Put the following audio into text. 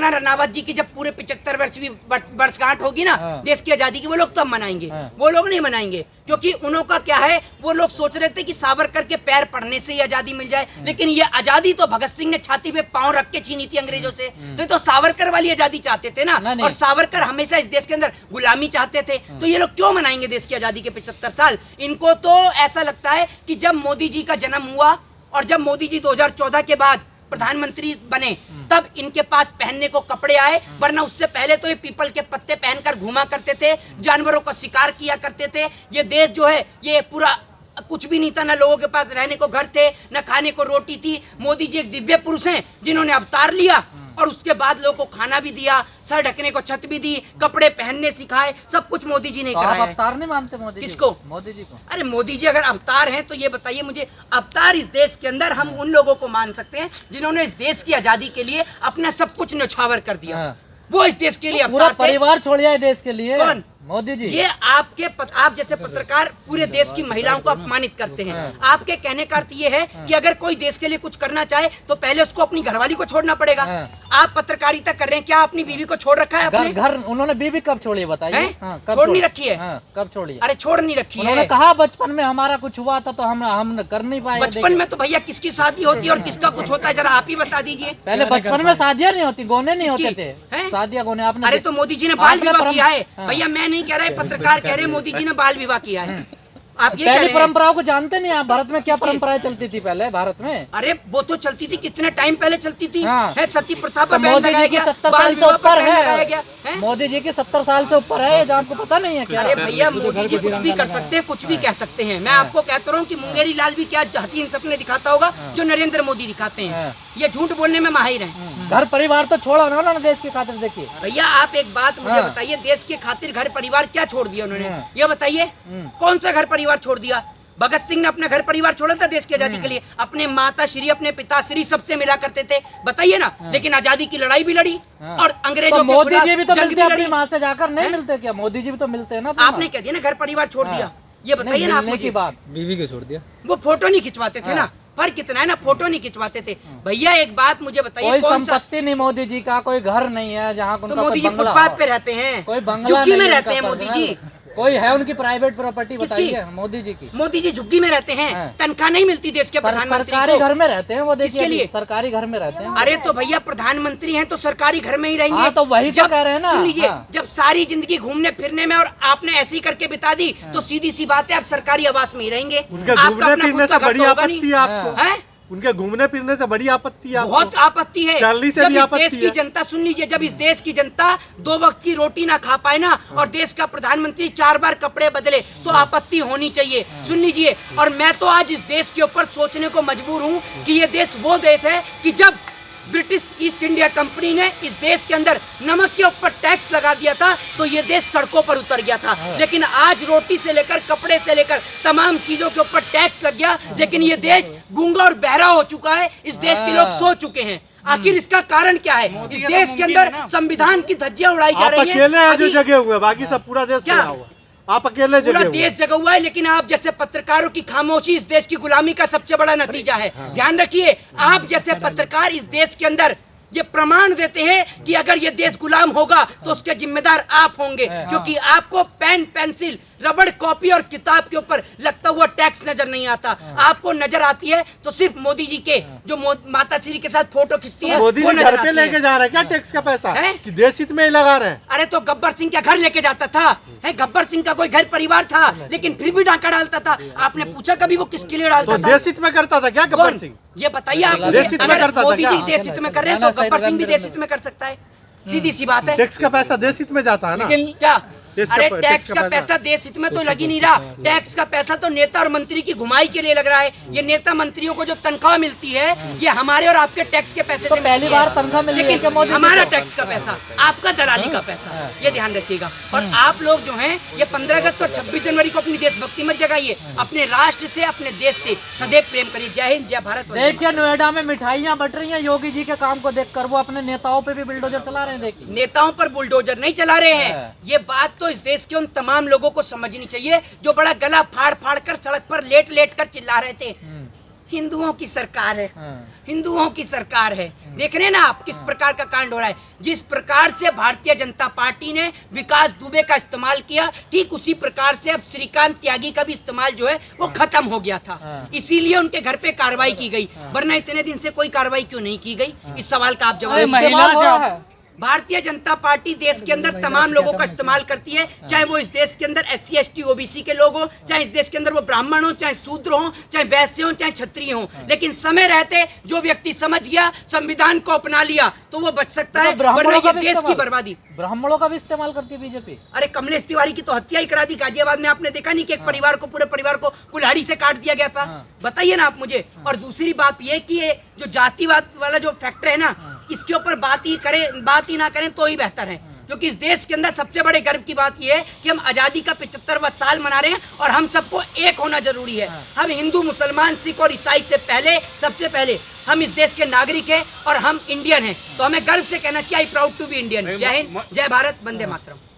कंगना रनावत जी की जब पूरे 75 वर्षगांठ होगी ना देश की आजादी की, वो लोग तब मनाएंगे। वो लोग नहीं मनाएंगे, क्योंकि उनका क्या है, वो लोग सोच रहे थे कि सावरकर के पैर पड़ने से ही आजादी मिल जाए, लेकिन ये आजादी तो भगत सिंह ने छाती पे पांव रख के छीनी थी अंग्रेजों से। तो सावरकर वाली आजादी चाहते थे ना, और सावरकर हमेशा इस देश के अंदर गुलामी चाहते थे। तो ये लोग क्यों मनाएंगे देश की आजादी के 75 साल? इनको तो ऐसा लगता है कि जब मोदी जी का जन्म हुआ और जब मोदी जी 2014 के बाद प्रधानमंत्री बने, तब इनके पास पहनने को कपड़े आए, वरना उससे पहले तो ये पीपल के पत्ते पहनकर घूमा करते थे, जानवरों का शिकार किया करते थे। ये देश जो है ये पूरा कुछ भी नहीं था, ना लोगों के पास रहने को घर थे, न खाने को रोटी थी। मोदी जी एक दिव्य पुरुष हैं जिन्होंने अवतार लिया और उसके बाद लोगों को खाना भी दिया, सर ढकने को छत भी दी, कपड़े पहनने सिखाए, सब कुछ मोदी जी ने कराया। आप अवतार नहीं मानते मोदी किसको? मोदी जी को। अरे मोदी जी अगर अवतार हैं तो ये बताइए मुझे, अवतार इस देश के अंदर हम उन लोगों को मान सकते हैं जिन्होंने इस देश की आजादी के लिए अपना सब कुछ न्यौछावर कर दिया। वो इस देश के लिए पूरा परिवार छोड़ दिया देश के लिए। कौन? मोदी जी। ये आप जैसे पत्रकार पूरे देश की महिलाओं को अपमानित करते हैं। आपके कहने का अर्थ ये है कि अगर कोई देश के लिए कुछ करना चाहे तो पहले उसको अपनी घरवाली को छोड़ना पड़ेगा। आप पत्रकारिता कर रहे हैं, क्या अपनी बीवी को छोड़ रखा है अपने घर? उन्होंने बीवी कब छोड़ी बताइए? छोड़ नहीं रखी है। कब छोड़ी? अरे छोड़ नहीं रखी है। उन्होंने कहा बचपन में हमारा कुछ हुआ था तो हम कर नहीं पाए। बचपन में तो भैया किसकी शादी होती है और किसका कुछ होता है, जरा आप ही बता दीजिए। पहले बचपन में शादियां नहीं होती, गोने नहीं होते थे, शादियां गोने। आपने अरे तो मोदी जी ने बाल विवाह किया है भैया, मैं नहीं कह रहा, पत्रकार कह रहे हैं मोदी जी ने बाल विवाह किया है। आप ये पहली परंपराओं को जानते नहीं आप? भारत में क्या परंपराएं चलती थी पहले भारत में? अरे वो तो चलती थी, कितने टाइम पहले चलती थी। है सती प्रथा पर मोदी जी की 70 साल से ऊपर है। मोदी जी की 70 साल से ऊपर है, जो आपको पता नहीं है क्या? अरे भैया मोदी जी कुछ भी कर सकते हैं, कुछ भी कह सकते हैं। मैं आपको कहता रहा हूँ कि मुंगेरी लाल भी क्या हसीन सपने दिखाता होगा जो नरेंद्र मोदी दिखाते हैं। ये झूठ बोलने में माहिर हैं। घर परिवार तो छोड़ा उन्होंने देश की खातिर। देखिए भैया आप एक बात मुझे बताइए, देश के खातिर घर परिवार क्या छोड़ दिया उन्होंने? ये बताइए कौन सा घर परिवार छोड़ दिया? भगत सिंह ने अपना घर परिवार छोड़ा था देश की आजादी के लिए, अपने माता श्री अपने पिता श्री सबसे मिला करते थे, बताइए ना। लेकिन आजादी की लड़ाई भी लड़ी और अंग्रेजों के मोदी जी भी तो मिलते अपनी माँ से जाकर, नहीं मिलते क्या? मोदी जी भी तो मिलते हैं ना। आपने कह दिया ना घर परिवार छोड़ दिया, ये बताइए ना आप मुझे। बात बीवी के छोड़ दिया, वो फोटो नहीं खिंचवाते थे ना, फर्क कितना है ना, फोटो नहीं खिंचवाते थे। भैया एक बात मुझे बताइए, कोई संपत्ति नहीं मोदी जी का, कोई घर नहीं है जहाँ तो मोदी जी फुटपाथ पे रहते हैं, कोई बंगला में रहते हैं मोदी जी। कोई है उनकी प्राइवेट प्रॉपर्टी बताइए? मोदी जी की। मोदी जी झुग्गी में रहते हैं, तनख्वाह नहीं मिलती देश के प्रधानमंत्री को। सरकारी घर में रहते हैं वो, देखिए लिए सरकारी घर में रहते हैं। अरे तो भैया प्रधानमंत्री हैं तो सरकारी घर में ही रहेंगे। तो वही जो कह रहे हैं ना। सुन लीजिए, जब सारी जिंदगी घूमने फिरने में और आपने ऐसे ही करके बिता दी तो सीधी सी बात है आप सरकारी आवास में ही रहेंगे। आपका अपना खुद का घर तो होगा नहीं। है उनके घूमने फिरने से बड़ी आपत्ति है। बहुत आपत्ति है। जब इस देश की जनता, सुन लीजिए, जब इस देश की जनता 2 वक्त की रोटी ना खा पाए ना और देश का प्रधानमंत्री 4 बार कपड़े बदले तो आपत्ति होनी चाहिए। सुन लीजिए, और मैं तो आज इस देश के ऊपर सोचने को मजबूर हूँ कि ये देश वो देश है कि जब ब्रिटिश ईस्ट इंडिया कंपनी ने इस देश के अंदर नमक के ऊपर टैक्स लगा दिया था तो ये देश सड़कों पर उतर गया था। लेकिन आज रोटी से लेकर कपड़े से लेकर तमाम चीजों के ऊपर टैक्स लग गया, लेकिन ये देश गूंगा और बहरा हो चुका है। इस देश के लोग सो चुके हैं। आखिर इसका कारण क्या है? इस देश के अंदर संविधान की धज्जियां उड़ाई जा रही है। अकेले हैं जो जगे हुए, बाकी सब पूरा देश क्या हुआ? आप अकेले पूरा देश जगा हुआ है, लेकिन आप जैसे पत्रकारों की खामोशी इस देश की गुलामी का सबसे बड़ा नतीजा है। ध्यान रखिए, आप जैसे पत्रकार इस देश के अंदर ये प्रमाण देते हैं कि अगर ये देश गुलाम होगा तो उसके जिम्मेदार आप होंगे, क्योंकि आपको पेन पेंसिल रबड़ कॉपी और किताब के ऊपर लगता हुआ टैक्स नजर नहीं आता। आपको नजर आती है तो सिर्फ मोदी जी के जो माता श्री के साथ फोटो खींचती है। मोदी जी घर पे लेके जा रहा है क्या टैक्स का पैसा है कि देश हित में ही लगा रहे हैं? अरे तो गब्बर सिंह क्या घर लेके जाता था? है गब्बर सिंह का कोई घर परिवार था, लेकिन फिर भी डाका डालता था। आपने पूछा कभी वो किसके लिए डालता था? देश हित में करता था क्या गब्बर सिंह? ये बताइए आप मुझे। अगर मोदी जी देश हित में कर रहे हैं तो गब्बर सिंह भी देश हित में कर सकता है। सीधी सी बात है। टैक्स का पैसा देश हित में जाता है ना। क्या? अरे टैक्स का पैसा देश हित में तो लग ही नहीं रहा। टैक्स का पैसा तो नेता और मंत्री की घुमाई के लिए लग रहा है। ये नेता मंत्रियों को जो तनख्वाह मिलती है ये हमारे और आपके टैक्स के पैसे से पहली बार तनख्वाह मिली, लेकिन हमारा टैक्स का पैसा, आपका दलाली का पैसा, ये ध्यान रखिएगा। और आप लोग जो हैं ये 15 अगस्त और 26 जनवरी को अपनी देशभक्ति मत जगाइए, अपने राष्ट्र से अपने देश से सदैव प्रेम करिए। जय हिंद, जय भारत। देखिए नोएडा में मिठाइयाँ बट रही हैं योगी जी के काम को देखकर, वो अपने नेताओं पे भी बुलडोजर चला रहे हैं। देखिए नेताओं पर बुलडोजर नहीं चला रहे हैं। ये बात तो इस देश के उन तमाम लोगों को समझनी चाहिए जो बड़ा गला फाड़ फाड़ कर सड़क पर लेट लेट कर चिल्ला रहे थे। हिंदुओं की सरकार है, हिंदुओं की सरकार है। देख रहे हैं ना आप किस प्रकार का कांड हो रहा है। जिस प्रकार से भारतीय जनता पार्टी ने विकास दुबे का इस्तेमाल किया, ठीक उसी प्रकार से अब श्रीकांत त्यागी का भी इस्तेमाल जो है वो खत्म हो गया था। इसीलिए उनके घर पे कार्रवाई की गई, वरना इतने दिन से कोई कार्रवाई क्यों नहीं की गई? इस सवाल का आप जवाब। भारतीय जनता पार्टी देश के अंदर तमाम लोगों का इस्तेमाल करती है, चाहे वो इस देश के अंदर SC ST OBC के लोग हो, चाहे इस देश के अंदर वो ब्राह्मण हो, चाहे शूद्र हो, चाहे वैश्य हो, चाहे क्षत्रिय हो। लेकिन समय रहते जो व्यक्ति समझ गया, संविधान को अपना लिया, तो वो बच सकता है, वरना ये देश की बर्बादी। ब्राह्मणों का भी इस्तेमाल करती है बीजेपी। अरे कमलेश तिवारी की तो हत्या ही करा दी गाजियाबाद में, आपने देखा नहीं कि एक परिवार को, पूरे परिवार को कुल्हाड़ी से काट दिया गया था? बताइए ना आप मुझे। और दूसरी बात ये कि ये जो जातिवाद वाला जो फैक्टर है ना, इसके ऊपर बात ही ना करें तो ही बेहतर है, क्योंकि इस देश के अंदर सबसे बड़े गर्व की बात यह है कि हम आजादी का 75वां साल मना रहे हैं और हम सबको एक होना जरूरी है। हम हिंदू, मुसलमान, सिख और ईसाई से पहले, सबसे पहले हम इस देश के नागरिक हैं और हम इंडियन हैं, तो हमें गर्व से कहना चाहिए I proud to be Indian. जय हिंद, जय भारत, वंदे मातरम।